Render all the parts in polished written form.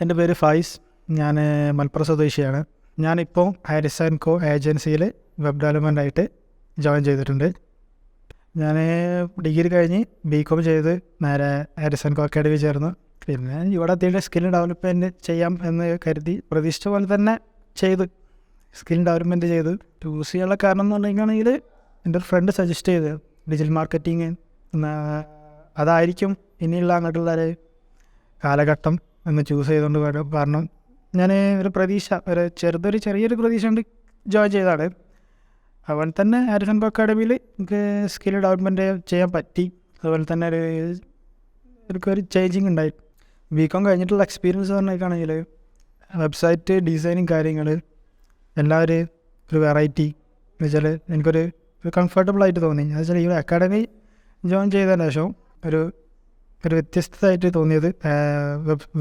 എൻ്റെ പേര് ഫായിസ്. ഞാൻ മലപ്പുറം സ്വദേശിയാണ്. ഞാനിപ്പോൾ ഹാരിസ്&Co ഏജൻസിയിൽ വെബ് ഡെവലപ്മെൻ്റ് ആയിട്ട് ജോയിൻ ചെയ്തിട്ടുണ്ട്. ഞാൻ ഡിഗ്രി കഴിഞ്ഞ് BCom ചെയ്ത് നേരെ ഹാരിസ്&Co അക്കാഡമി ചേർന്നു. പിന്നെ ഇവിടെ എത്തിയിട്ട് സ്കിൽ ഡെവലപ്മെൻറ്റ് ചെയ്യാം എന്ന് കരുതി പ്രതീക്ഷിച്ച പോലെ തന്നെ ചെയ്ത് സ്കിൽ ഡെവലപ്മെൻറ്റ് ചെയ്ത് ചൂസ് ചെയ്യാനുള്ള കാരണം എന്ന് പറഞ്ഞിട്ടുണ്ടെങ്കിൽ എൻ്റെ ഒരു ഫ്രണ്ട് സജസ്റ്റ് ചെയ്ത് ഡിജിറ്റൽ മാർക്കറ്റിങ് അതായിരിക്കും ഇനിയുള്ള അങ്ങോട്ടുള്ള ഒരു കാലഘട്ടം എന്ന് ചൂസ് ചെയ്തുകൊണ്ട് വരും. കാരണം ഞാൻ ഒരു പ്രതീക്ഷ ചെറിയൊരു പ്രതീക്ഷ കൊണ്ട് ജോയിൻ ചെയ്തതാണ്. അതുപോലെ തന്നെ ഹാരിസ്&Co അക്കാഡമിയിൽ എനിക്ക് സ്കിൽ ഡെവലപ്മെൻറ്റ് ചെയ്യാൻ പറ്റി. അതുപോലെ തന്നെ എനിക്കൊരു ചേഞ്ചിങ് ഉണ്ടായി. BCom കഴിഞ്ഞിട്ടുള്ള എക്സ്പീരിയൻസ് പറഞ്ഞിട്ടാണെങ്കിൽ വെബ്സൈറ്റ് ഡിസൈനിങ് കാര്യങ്ങൾ എല്ലാവരും ഒരു വെറൈറ്റി എന്ന് വെച്ചാൽ എനിക്കൊരു കംഫർട്ടബിളായിട്ട് തോന്നി. എന്ന് വെച്ചാൽ ഈ അക്കാഡമി ജോയിൻ ചെയ്തതിന് ശേഷം ഒരു വ്യത്യസ്തമായിട്ട് തോന്നിയത്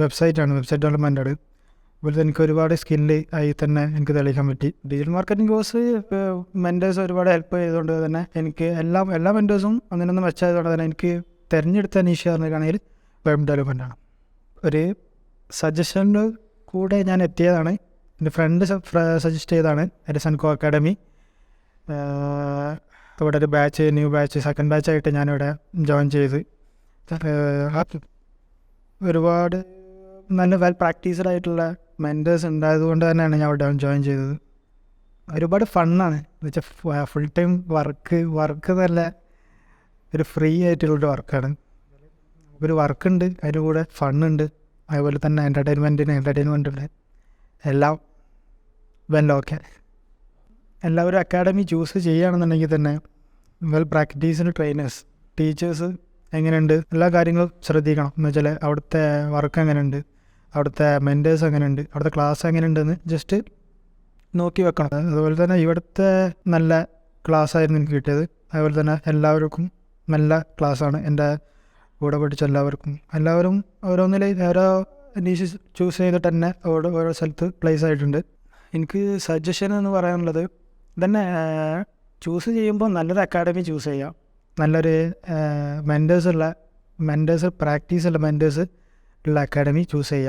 വെബ്സൈറ്റ് ഡെവലപ്മെൻറ്റാണ്. അതുപോലെ എനിക്ക് ഒരുപാട് സ്കില്ല് ആയി തന്നെ എനിക്ക് തെളിയിക്കാൻ പറ്റി. ഡിജിറ്റൽ മാർക്കറ്റിംഗ് കോഴ്സ് മെൻറ്റേഴ്സ് ഒരുപാട് ഹെൽപ്പ് ചെയ്തുകൊണ്ട് തന്നെ എനിക്ക് എല്ലാ മെൻറ്റേഴ്സും അങ്ങനെയൊന്നും വെച്ചതുകൊണ്ട് തന്നെ എനിക്ക് തിരഞ്ഞെടുത്ത നിഷ പറഞ്ഞിട്ടാണെങ്കിൽ വെബ് ഡെവലപ്മെൻറ്റാണ്. ഒരു സജഷൻ്റെ കൂടെ ഞാൻ എത്തിയതാണ്. എൻ്റെ ഫ്രണ്ട് സജസ്റ്റ് ചെയ്തതാണ് ഹാരിസ്&Co അക്കാഡമി. ഇവിടെ ഒരു ന്യൂ ബാച്ച് സെക്കൻഡ് ബാച്ചായിട്ട് ഞാനിവിടെ ജോയിൻ ചെയ്ത് ഒരുപാട് നല്ല വെൽ പ്രാക്ടീസ്ഡ് ആയിട്ടുള്ള മെൻറ്റേഴ്സ് ഉണ്ടായതുകൊണ്ട് തന്നെയാണ് ഞാൻ അവിടെ ജോയിൻ ചെയ്തത്. ഒരുപാട് ഫണ്ണാണ്. എന്ന് വെച്ചാൽ ഫുൾ ടൈം വർക്ക് നല്ല ഒരു ഫ്രീ ആയിട്ടുള്ളൊരു വർക്കാണ്. ഒരു വർക്കുണ്ട്, അതിൻ്റെ കൂടെ ഫണ്ണുണ്ട്, അതുപോലെ തന്നെ എൻ്റർടൈൻമെൻറ്റ് ഉണ്ട്. എല്ലാം വെൽ ഓക്കെ. എല്ലാവരും അക്കാഡമി ചൂസ് ചെയ്യുകയാണെന്നുണ്ടെങ്കിൽ തന്നെ വെൽ പ്രാക്ടീസ്ഡ് ട്രെയിനേഴ്സ് ടീച്ചേഴ്സ് എങ്ങനെയുണ്ട് എല്ലാ കാര്യങ്ങളും ശ്രദ്ധിക്കണം. എന്ന് വെച്ചാൽ അവിടുത്തെ വർക്ക് എങ്ങനെയുണ്ട്, അവിടുത്തെ മെൻറ്റേഴ്സ് എങ്ങനെയുണ്ട്, അവിടുത്തെ ക്ലാസ് എങ്ങനെയുണ്ടെന്ന് ജസ്റ്റ് നോക്കി വെക്കണം. അതുപോലെ തന്നെ ഇവിടുത്തെ നല്ല ക്ലാസ്സായിരുന്നു എനിക്ക് കിട്ടിയത്. അതുപോലെ തന്നെ എല്ലാവർക്കും നല്ല ക്ലാസ്സാണ്. എൻ്റെ കൂടെ പഠിച്ച എല്ലാവരും ഓരോ നിഷ് ചൂസ് ചെയ്തിട്ട് തന്നെ ഓരോ സ്ഥലത്ത് പ്ലേസ് ആയിട്ടുണ്ട്. എനിക്ക് സജഷൻ എന്ന് പറയാനുള്ളത് തന്നെ ചൂസ് ചെയ്യുമ്പോൾ നല്ലൊരു അക്കാഡമി ചൂസ് ചെയ്യാം. നല്ലൊരു മെൻറ്റേഴ്സ് പ്രാക്ടീസുള്ള മെൻറ്റേഴ്സ് ഉള്ള അക്കാഡമി ചൂസ് ചെയ്യാം.